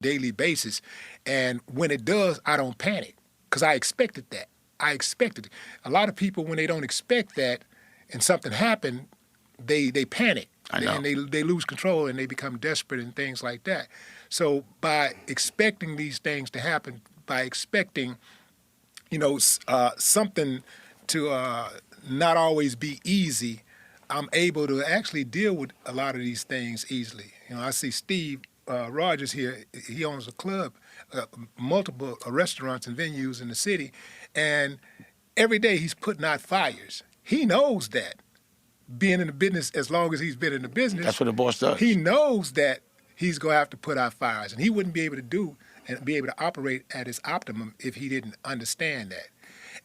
daily basis. And when it does, I don't panic because I expected that. I expected it. A lot of people, when they don't expect that and something happened, they panic. I know. And they lose control and they become desperate and things like that. So by expecting these things to happen, by expecting, something to not always be easy, I'm able to actually deal with a lot of these things easily. I see Steve Rogers here. He owns a club, multiple restaurants and venues in the city, and every day he's putting out fires. He knows that. Being in the business as long as he's been in the business, That's what a boss does. he knows that he's going to have to put out fires, and he wouldn't be able to do and be able to operate at his optimum if he didn't understand that.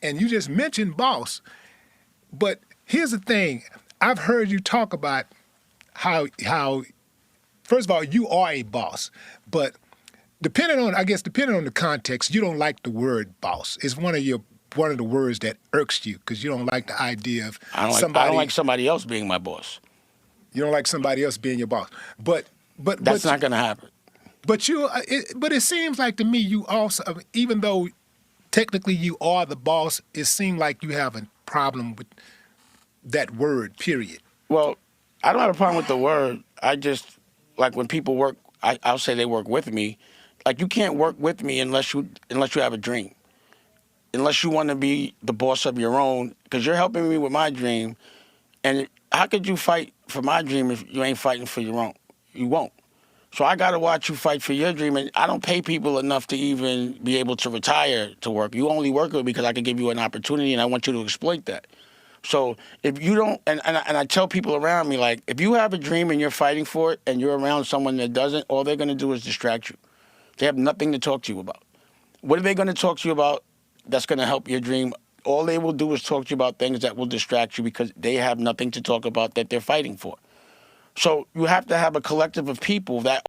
And you just mentioned boss, but here's the thing. I've heard you talk about how first of all, you are a boss, but depending on the context, you don't like the word boss. It's one of the words that irks you because you don't like the idea of I don't like somebody else being my boss. You don't like somebody else being your boss, but That's not going to happen. But it seems like to me you also, even though technically you are the boss, it seems like you have a problem with that word. Period. Well, I don't have a problem with the word. I just, like when people work, I'll say they work with me. Like you can't work with me unless you have a dream. Unless you want to be the boss of your own, because you're helping me with my dream. And how could you fight for my dream if you ain't fighting for your own? You won't. So I got to watch you fight for your dream. And I don't pay people enough to even be able to retire to work. You only work with me because I can give you an opportunity, and I want you to exploit that. So if you don't, and I tell people around me, like, if you have a dream and you're fighting for it and you're around someone that doesn't, all they're going to do is distract you. They have nothing to talk to you about. What are they going to talk to you about that's going to help your dream? All they will do is talk to you about things that will distract you because they have nothing to talk about that they're fighting for. So you have to have a collective of people that